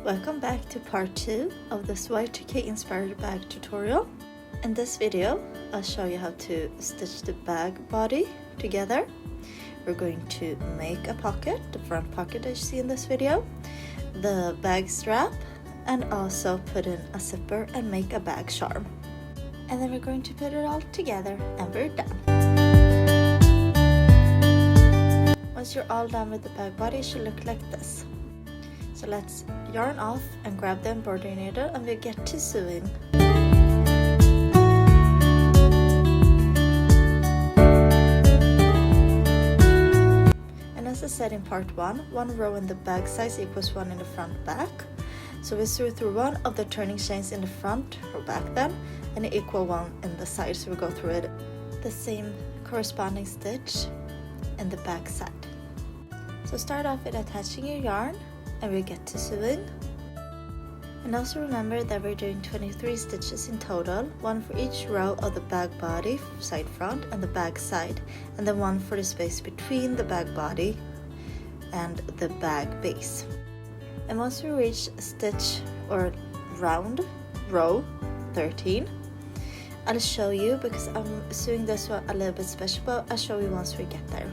Welcome back to part 2 of this Y2K inspired bag tutorial. In this video, I'll show you how to stitch the bag body together. We're going to make a pocket, the front pocket that you see in this video, the bag strap, and also put in a zipper and make a bag charm. And then we're going to put it all together and we're done. Once you're all done with the bag body, it should look like this. So let's yarn off and grab the embroidery needle and we get to sewing. And as I said in part 1, one row in the bag size equals one in the front back. So we sew through one of the turning chains in the front or back then, and an equal one in the side. So we go through it the same corresponding stitch in the back side. So start off with attaching your yarn and we get to sewing. And also remember that we're doing 23 stitches in total, one for each row of the bag body side front and the bag side, and then one for the space between the bag body and the bag base. And once we reach stitch or round row 13, I'll show you because I'm sewing this one a little bit special, but I'll show you once we get there.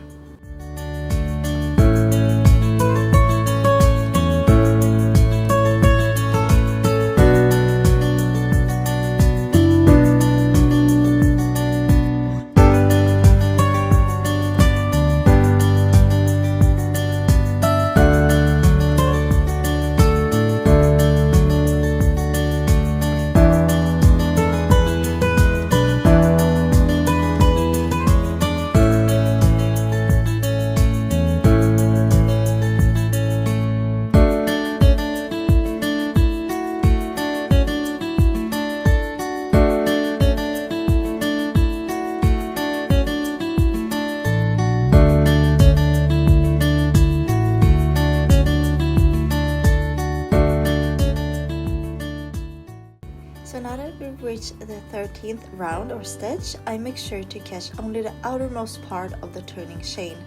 So now that we've reached the 13th round or stitch, I make sure to catch only the outermost part of the turning chain.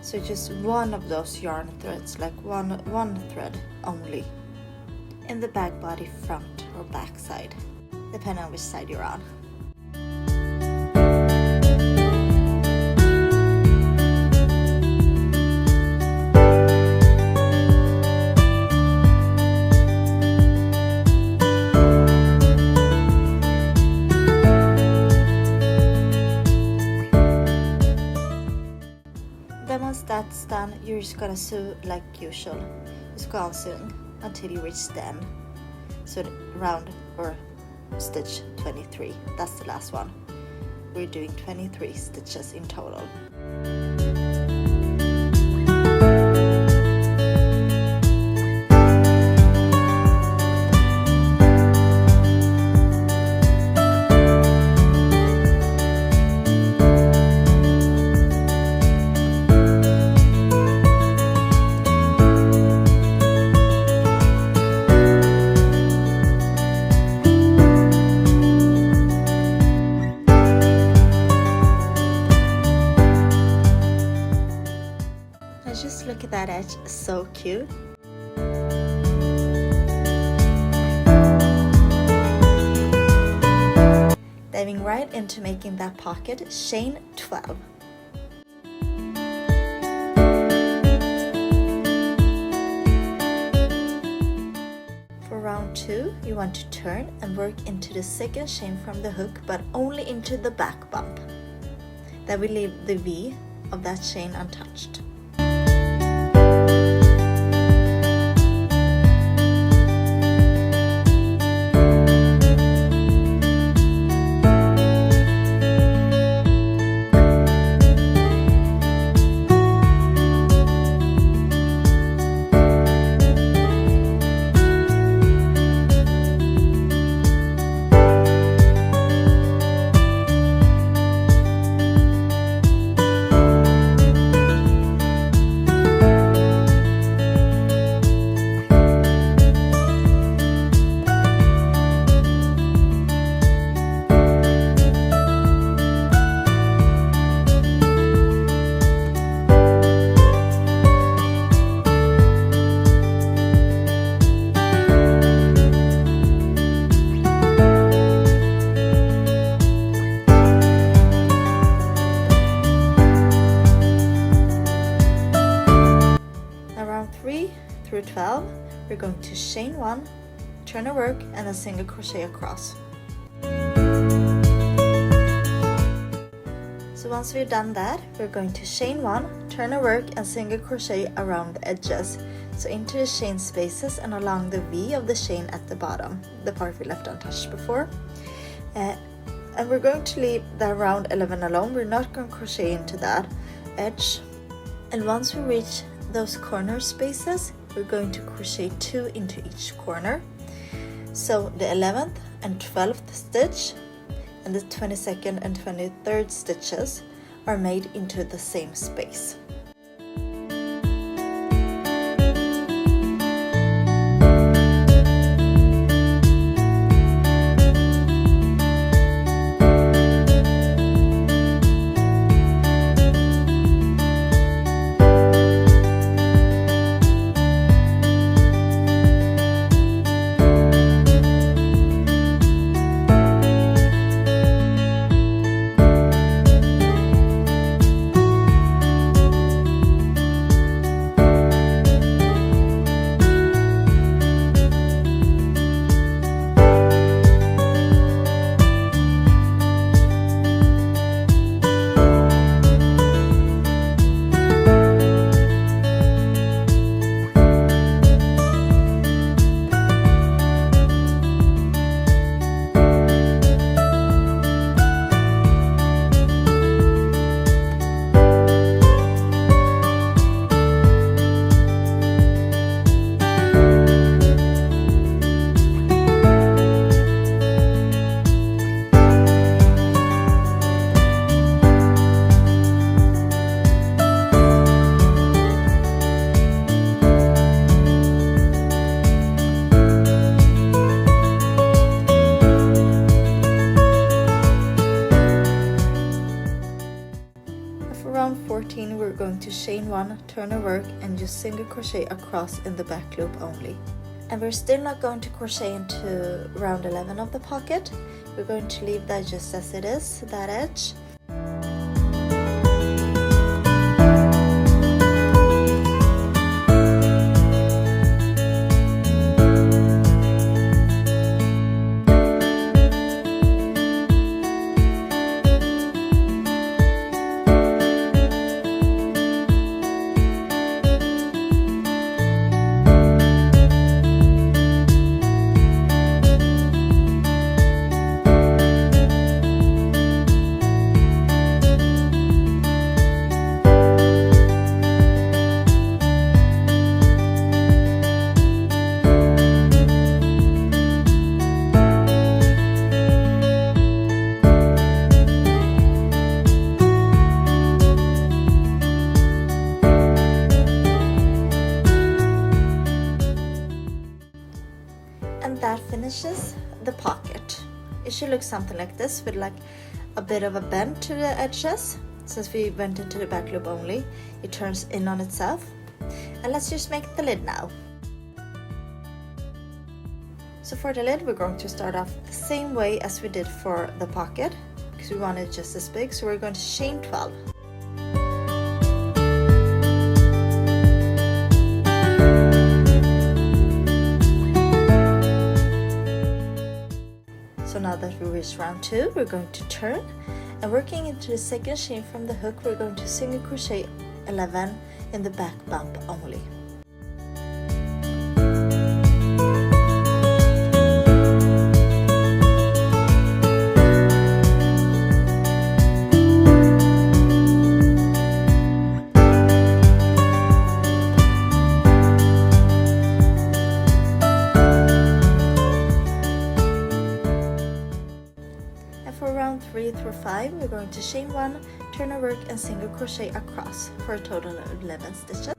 So just one of those yarn threads, like one thread only, in the bag body front or back side, depending on which side you're on. Then once that's done, you're just gonna sew like usual. Just go on sewing until you reach the end. So round or stitch 23, that's the last one. We're doing 23 stitches in total. Just look at that edge, so cute. Diving right into making that pocket, chain 12. For round 2, you want to turn and work into the second chain from the hook, but only into the back bump. That will leave the V of that chain untouched. we're going to chain 1, turn a work, and a single crochet across. So once we've done that, we're going to chain 1, turn a work, and single crochet around the edges, so into the chain spaces and along the V of the chain at the bottom, the part we left untouched before. And we're going to leave the round 11 alone. We're not going to crochet into that edge. And once we reach those corner spaces, we're going to crochet 2 into each corner. So the 11th and 12th stitch and the 22nd and 23rd stitches are made into the same space. We're going to chain 1, turn a work, and just single crochet across in the back loop only. And we're still not going to crochet into round 11 of the pocket. We're going to leave that just as it is, that edge. That finishes the pocket. It should look something like this, with like a bit of a bend to the edges. Since we went into the back loop only, it turns in on itself. And let's just make the lid now. So for the lid, we're going to start off the same way as we did for the pocket, because we want it just as big. So we're going to chain 12. So now that we reached round 2, we're going to turn, and working into the second chain from the hook, we're going to single crochet 11 in the back bump only. For round 3 through 5, we're going to chain 1, turn a work, and single crochet across for a total of 11 stitches.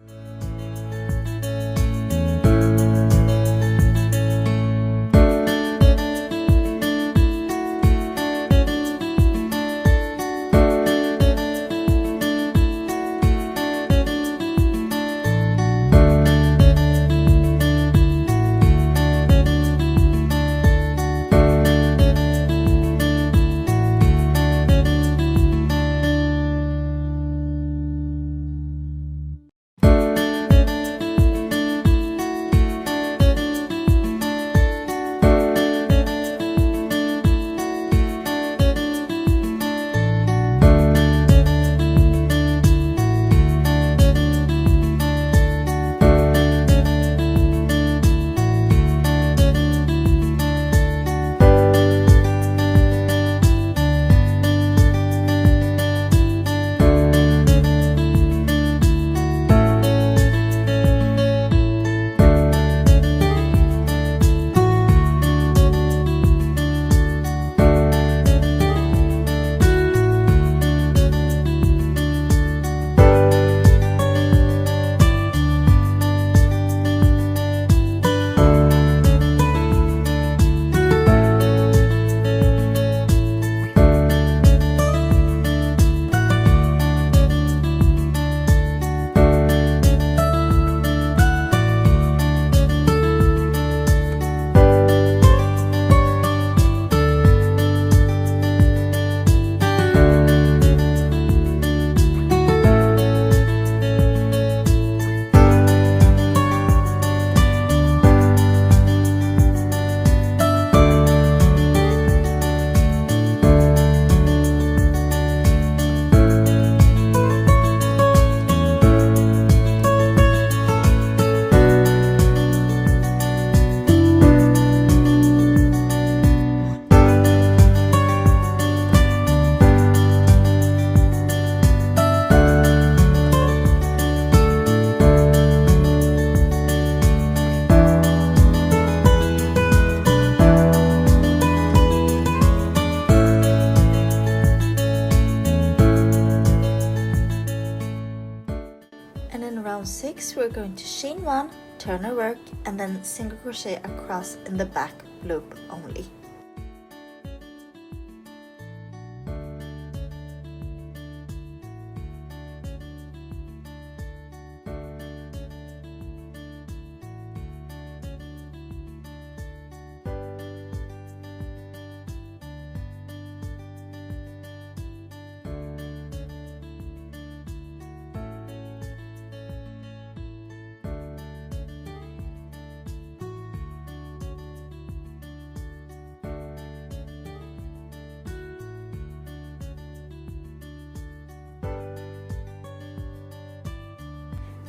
next we're going to chain 1, turn our work, and then single crochet across in the back loop only.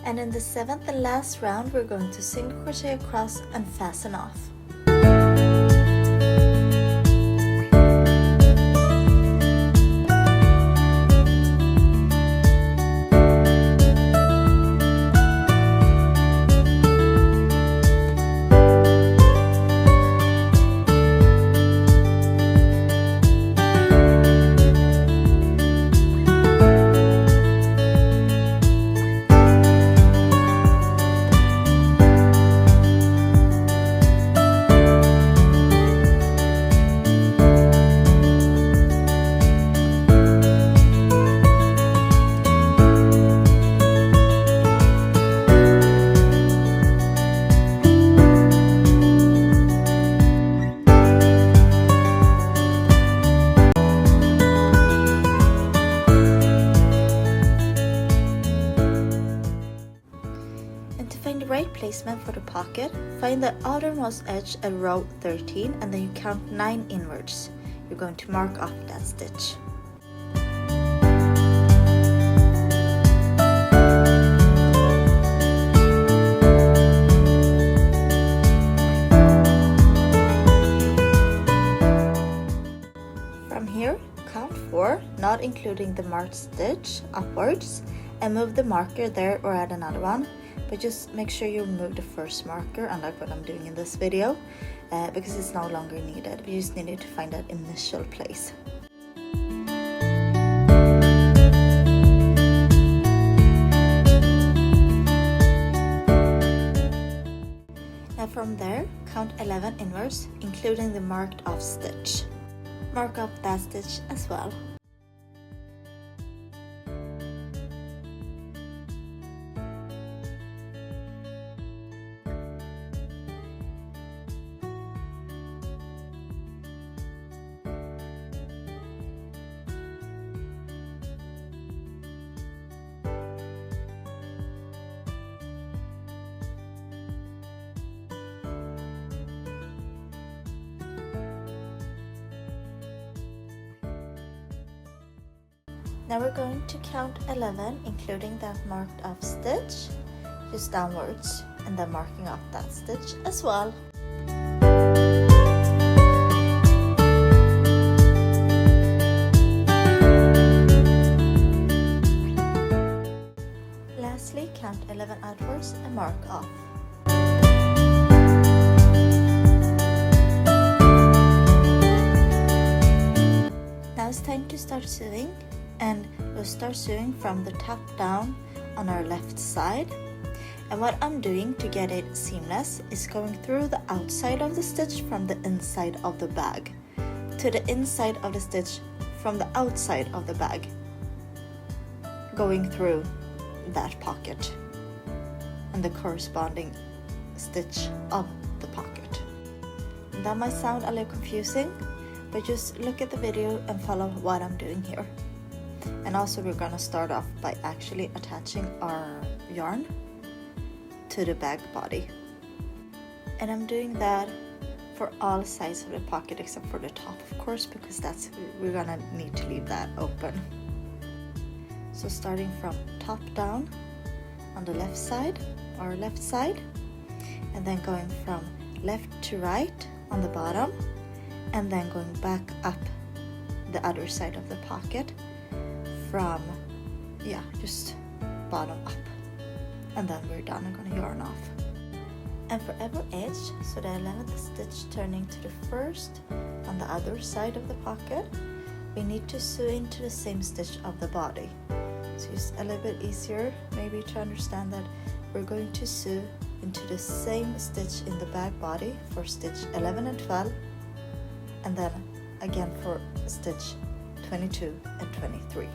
And in the 7th and last round, we're going to single crochet across and fasten off. Placement for the pocket, find the outermost edge at row 13 and then you count 9 inwards. You're going to mark off that stitch. From here, count 4, not including the marked stitch, upwards, and move the marker there or add another one. But just make sure you remove the first marker, unlike what I'm doing in this video, because it's no longer needed. You just needed to find that initial place. Now from there, count 11 inwards, including the marked off stitch. Mark off that stitch as well. Now we're going to count 11, including that marked off stitch, just downwards, and then marking off that stitch as well. Lastly, count 11 outwards and mark off. Now it's time to start sewing. And we'll start sewing from the top down on our left side. And what I'm doing to get it seamless is going through the outside of the stitch from the inside of the bag to the inside of the stitch from the outside of the bag, going through that pocket and the corresponding stitch of the pocket. And that might sound a little confusing, but just look at the video and follow what I'm doing here. And also we're gonna start off by actually attaching our yarn to the bag body. And I'm doing that for all sides of the pocket except for the top, of course, because we're gonna need to leave that open. So starting from top down on the left side, our left side, and then going from left to right on the bottom, and then going back up the other side of the pocket from, just bottom up. And then we're done. I'm gonna yarn off. And for every edge, so the 11th stitch turning to the first on the other side of the pocket, we need to sew into the same stitch of the body. So it's a little bit easier maybe to understand that we're going to sew into the same stitch in the back body for stitch 11 and 12, and then again for stitch 22 and 23.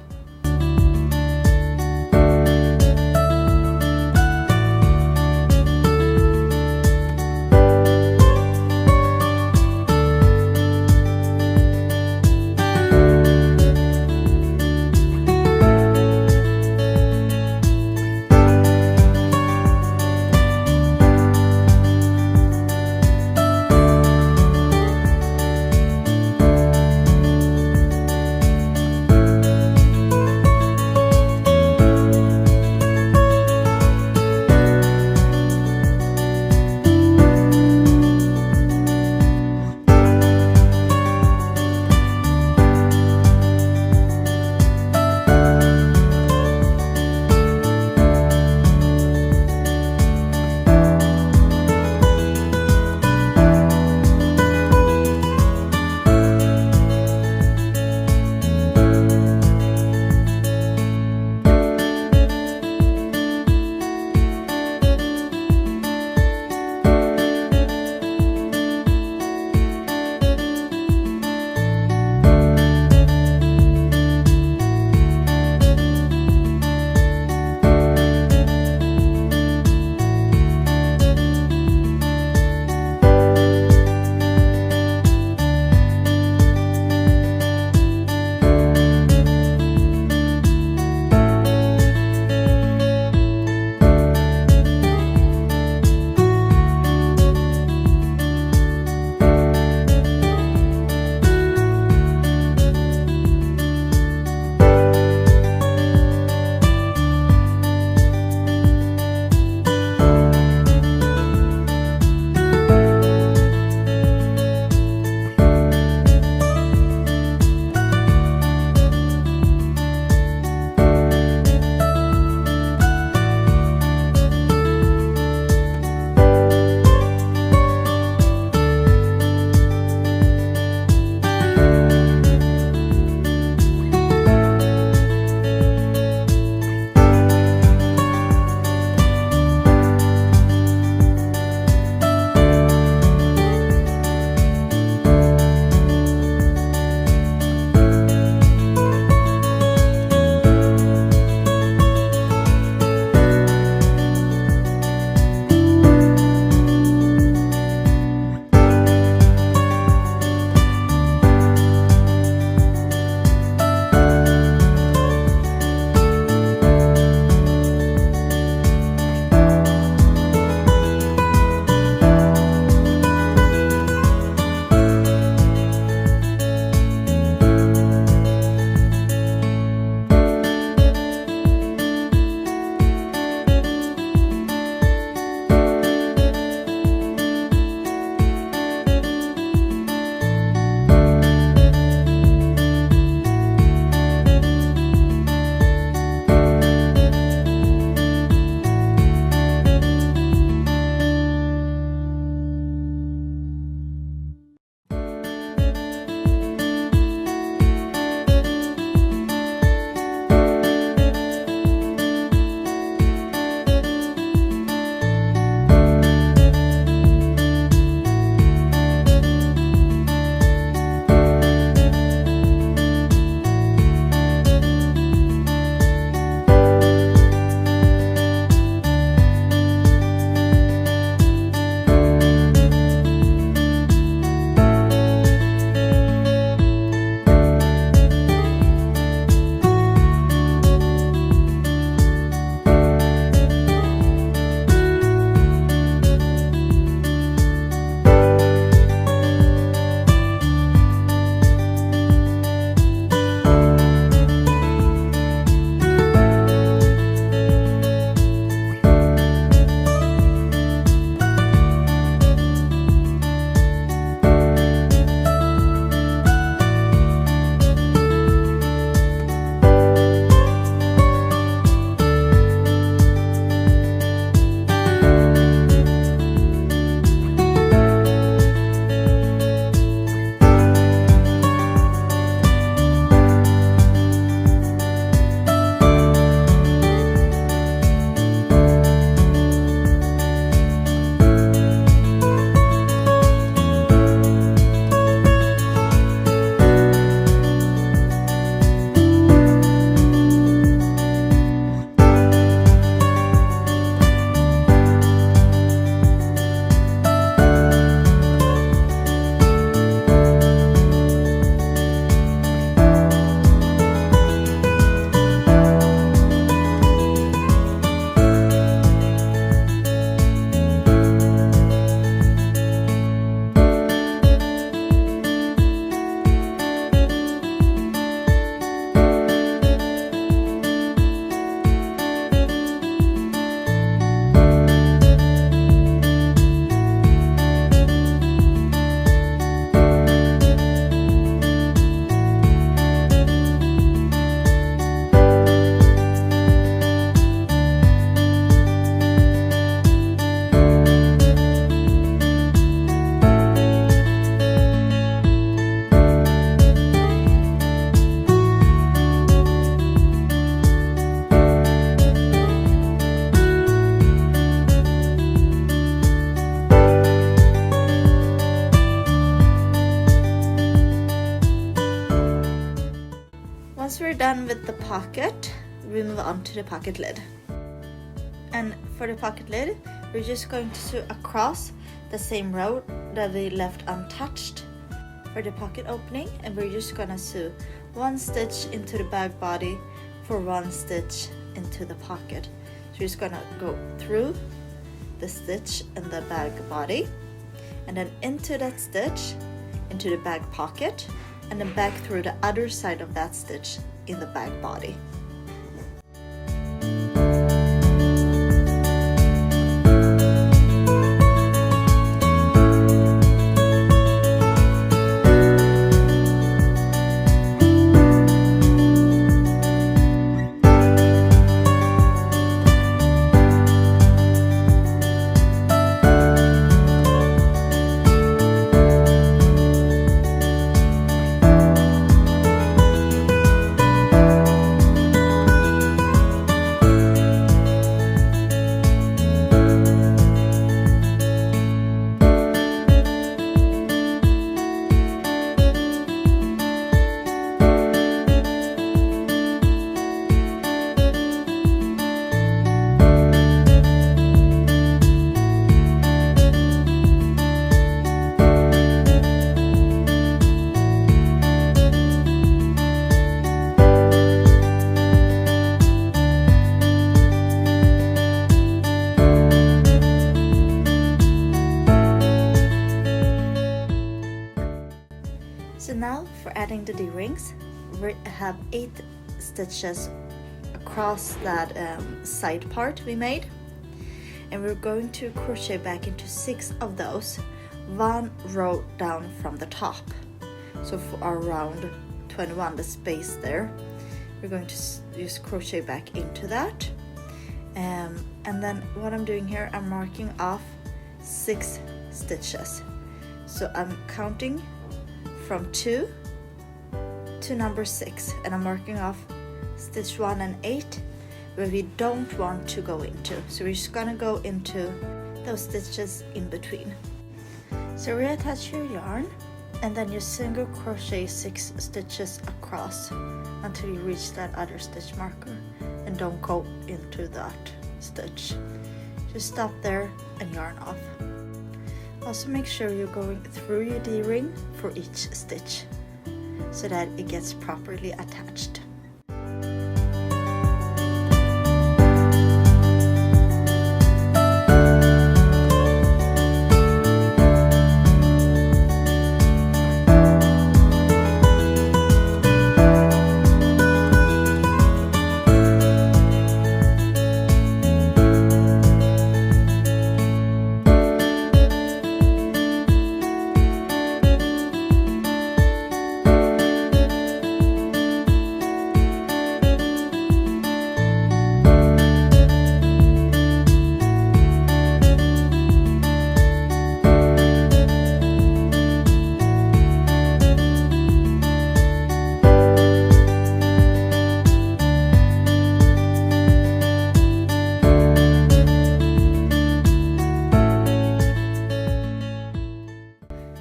done with the pocket, we move on to the pocket lid. And for the pocket lid, we're just going to sew across the same row that we left untouched for the pocket opening, and we're just gonna sew 1 stitch into the bag body for 1 stitch into the pocket. So we're just gonna go through the stitch in the bag body, and then into that stitch into the bag pocket, and then back through the other side of that stitch in the bag body. So now for adding the D-rings, we have 8 stitches across that side part we made, and we're going to crochet back into 6 of those, 1 row down from the top. So for our round 21, the space there, we're going to just crochet back into that. And then what I'm doing here, I'm marking off 6 stitches. So I'm counting from 2 to number 6, and I'm marking off stitch 1 and 8 where we don't want to go into. So we're just gonna go into those stitches in between. So reattach your yarn, and then you single crochet 6 stitches across until you reach that other stitch marker, and don't go into that stitch. Just stop there and yarn off. Also make sure you're going through your D-ring for each stitch so that it gets properly attached.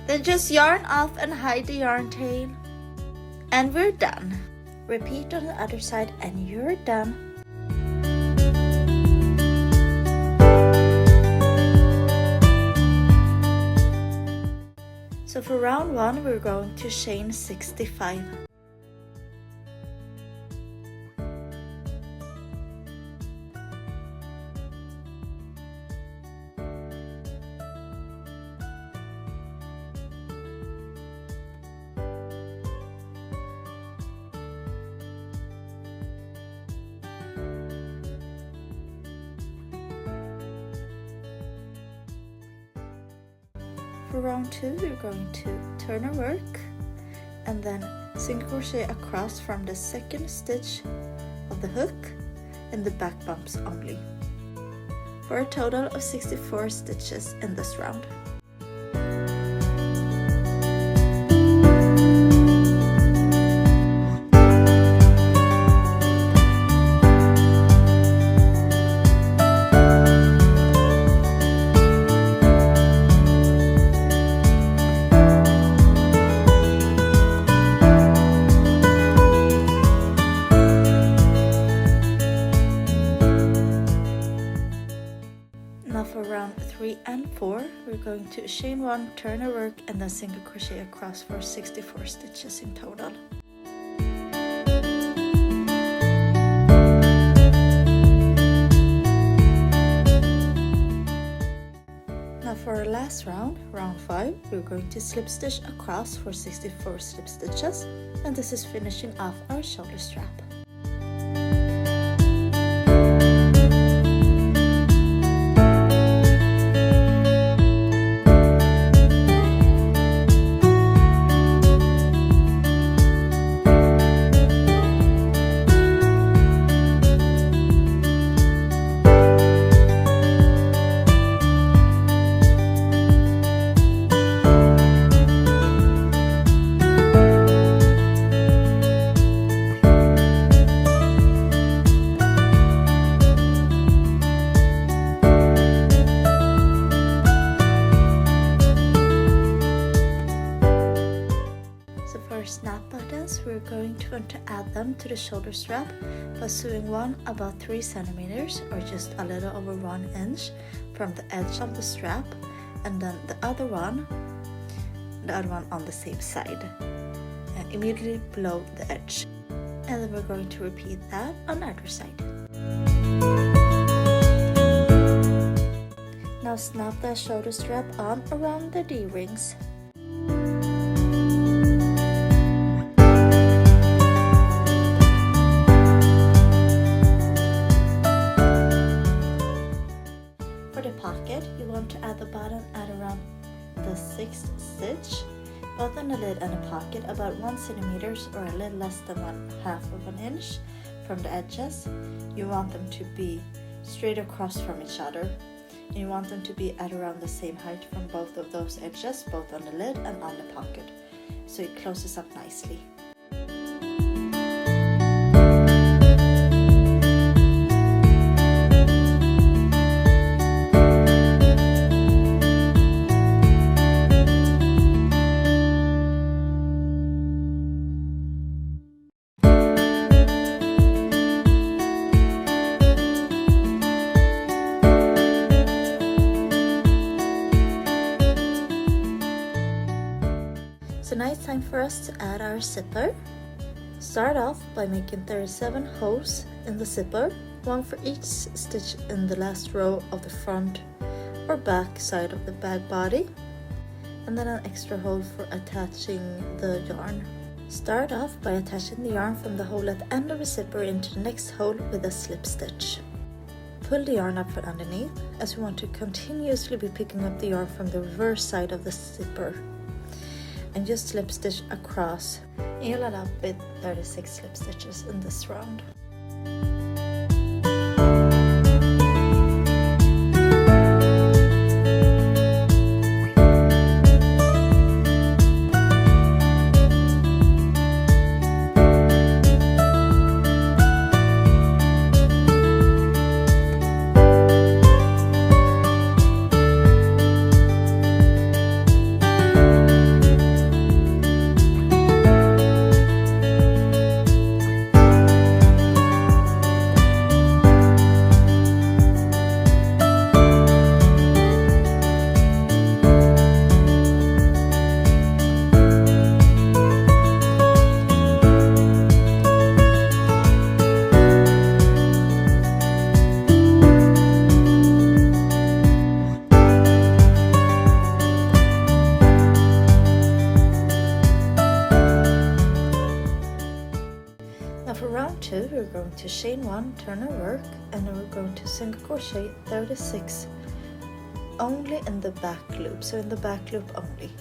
Then just yarn off and hide the yarn tail, and we're done. Repeat on the other side and you're done. So for round 1, we're going to chain 65. For round 2, we're going to turn our work and then single crochet across from the 2nd stitch of the hook and the back bumps only, for a total of 64 stitches in this round. 4, we're going to chain 1, turn a work, and then single crochet across for 64 stitches in total. Now for our last round, round 5, we're going to slip stitch across for 64 slip stitches, and this is finishing off our shoulder strap. Snap buttons, we're going to want to add them to the shoulder strap by sewing one about 3 centimeters or just a little over 1 inch from the edge of the strap, and then the other one on the same side, immediately below the edge. And then we're going to repeat that on the other side. Now snap the shoulder strap on around the D-rings. You want to add the button at around the 6th stitch, both on the lid and the pocket, about 1 centimeter or a little less than 1/2 of an inch from the edges. You want them to be straight across from each other, and you want them to be at around the same height from both of those edges, both on the lid and on the pocket, so it closes up nicely. So now it's time for us to add our zipper. Start off by making 37 holes in the zipper, 1 for each stitch in the last row of the front or back side of the bag body, and then an extra hole for attaching the yarn. Start off by attaching the yarn from the hole at the end of the zipper into the next hole with a slip stitch. Pull the yarn up from underneath, as we want to continuously be picking up the yarn from the reverse side of the zipper, and just slip stitch across. And you'll end up with 36 slip stitches in this round. For round 2, we're going to chain 1, turn a work, and then we're going to single crochet 36 only in the back loop, so in the back loop only.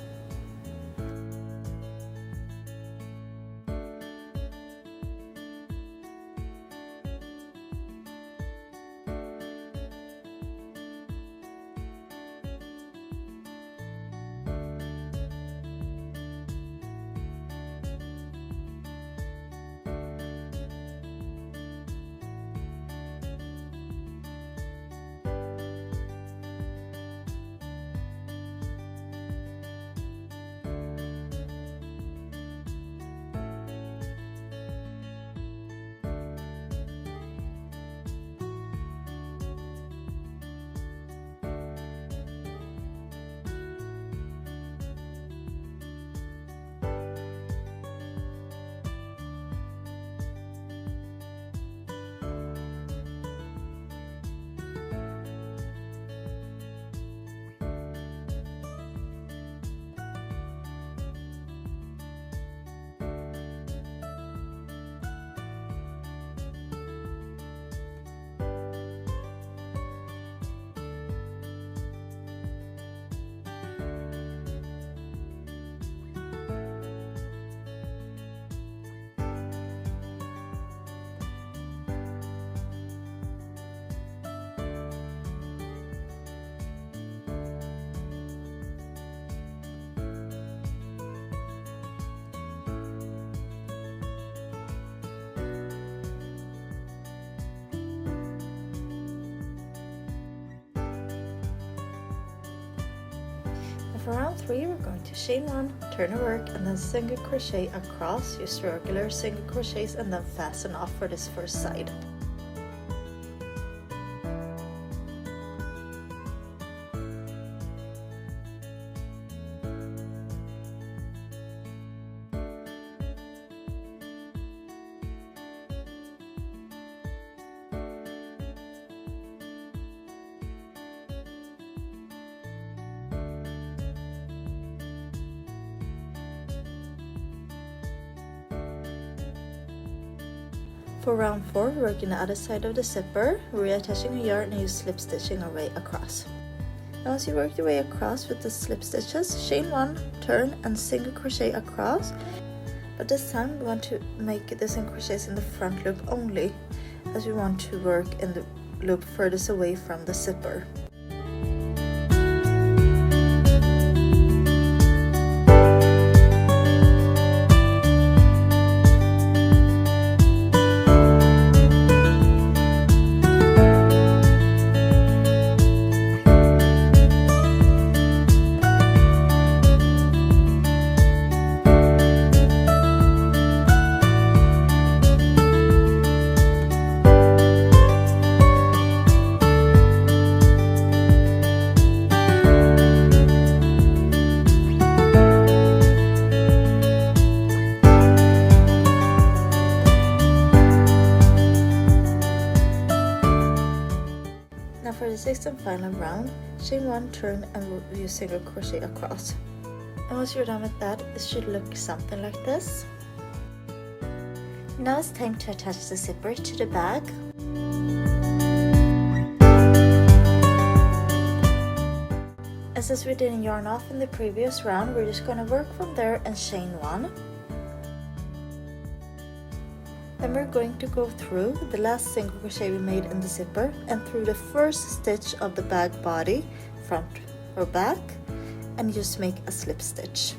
For round 3, we're going to chain 1, turn a work, and then single crochet across, use regular single crochets, and then fasten off for this first side. For round 4, work in the other side of the zipper, reattaching a yarn and use slip stitching our way across. And once you work your way across with the slip stitches, chain 1, turn and single crochet across. But this time we want to make the single crochets in the front loop only, as we want to work in the loop furthest away from the zipper. Now for the 6th and final round, chain 1, turn and use single crochet across. And once you're done with that, it should look something like this. Now it's time to attach the zipper to the bag. And since we didn't yarn off in the previous round, we're just going to work from there and chain 1. Then we're going to go through the last single crochet we made in the zipper and through the first stitch of the bag body, front or back, and just make a slip stitch.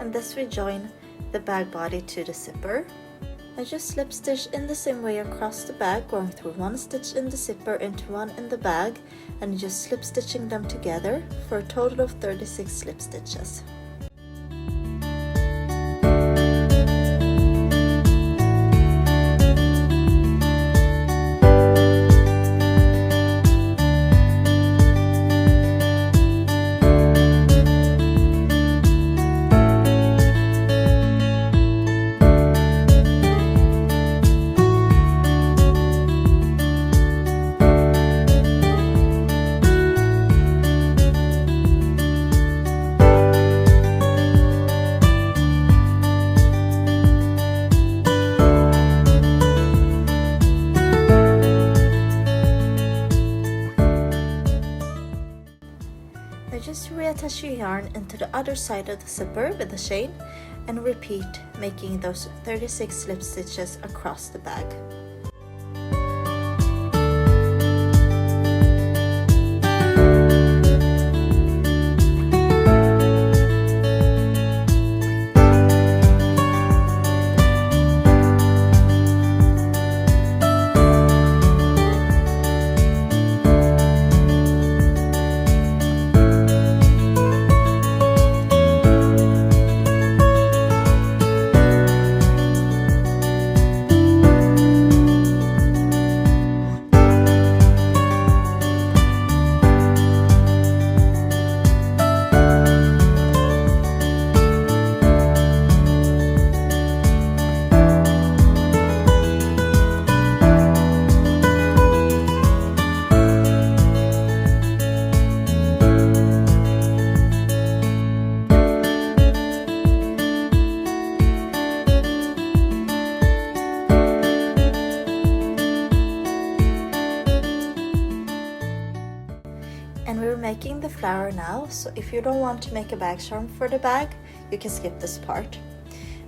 And thus we join the bag body to the zipper. And just slip stitch in the same way across the bag, going through one stitch in the zipper into one in the bag, and just slip stitching them together for a total of 36 slip stitches. Just reattach your yarn into the other side of the zipper with a chain and repeat, making those 36 slip stitches across the bag. And we're making the flower now, so if you don't want to make a bag charm for the bag, you can skip this part.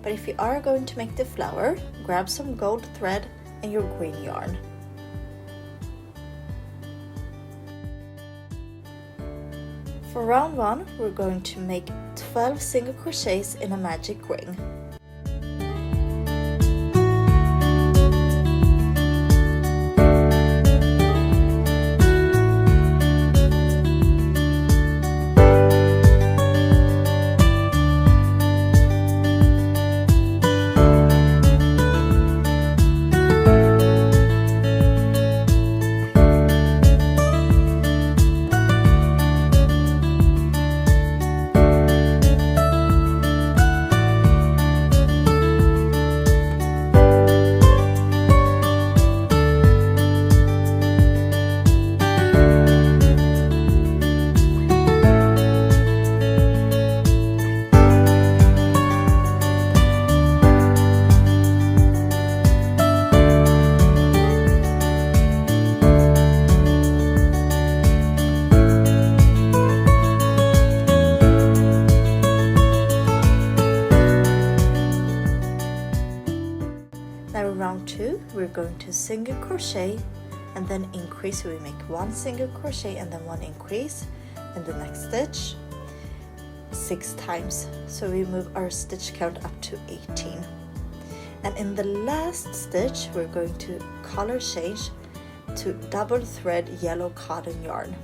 But if you are going to make the flower, grab some gold thread and your green yarn. For round 1, we're going to make 12 single crochets in a magic ring. going to single crochet and then increase. So we make one single crochet and then one increase in the next stitch 6 times. So we move our stitch count up to 18. And in the last stitch we're going to color change to double thread yellow cotton yarn.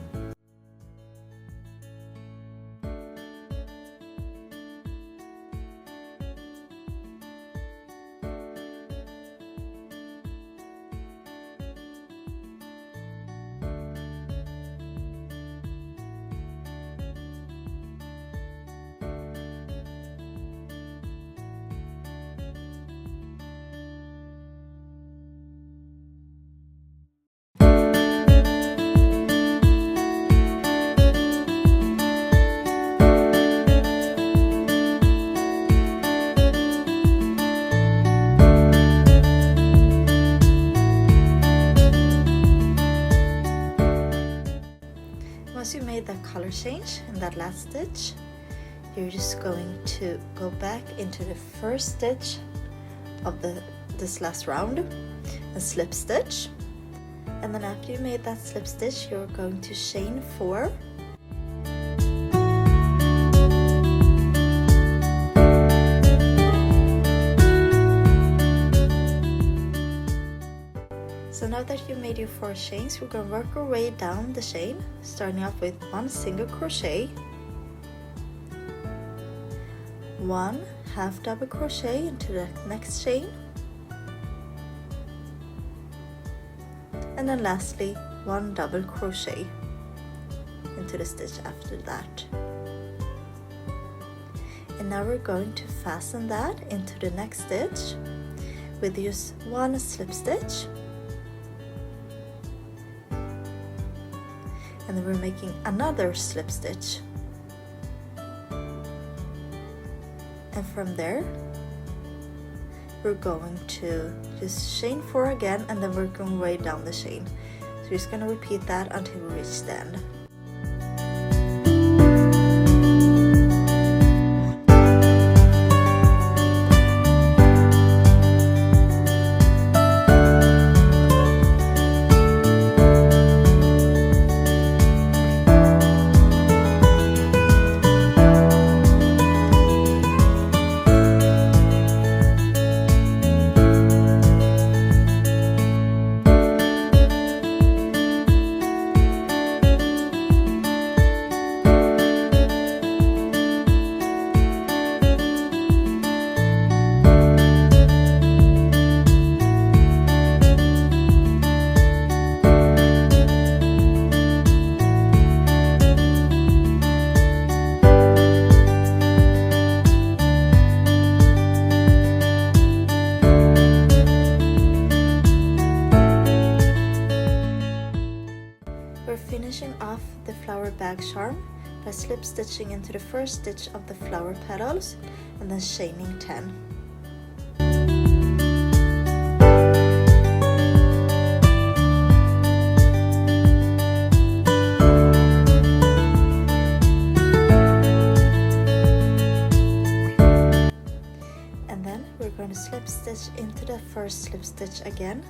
Once you made that color change in that last stitch, you're just going to go back into the first stitch of this last round and slip stitch. And then after you made that slip stitch, you're going to chain 4. So now that you made your 4 chains, we're going to work our way down the chain, starting off with 1 single crochet, 1 half double crochet into the next chain, and then lastly 1 double crochet into the stitch after that. And now we're going to fasten that into the next stitch with just 1 slip stitch. And then we're making another slip stitch, and from there we're going to just chain 4 again, and then work our way down the chain. So we're just going to repeat that until we reach the end. We're finishing off the flower bag charm by slip stitching into the first stitch of the flower petals and then chaining 10. And then we're going to slip stitch into the first slip stitch again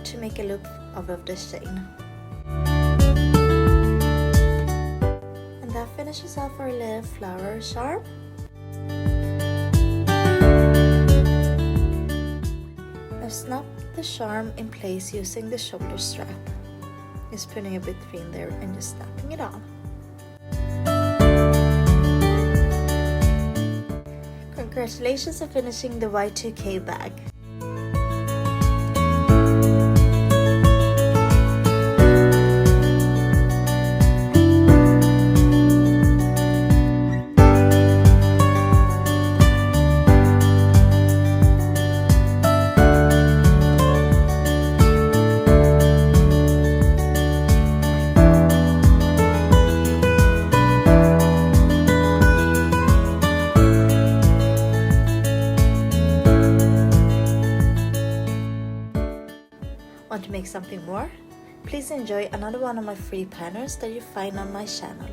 to make a loop above the chain. That finishes off our little flower charm. Now snap the charm in place using the shoulder strap. Just putting it between there and just snapping it on. Congratulations on finishing the Y2K bag. Want to make something more? Please enjoy another one of my free planners that you find on my channel.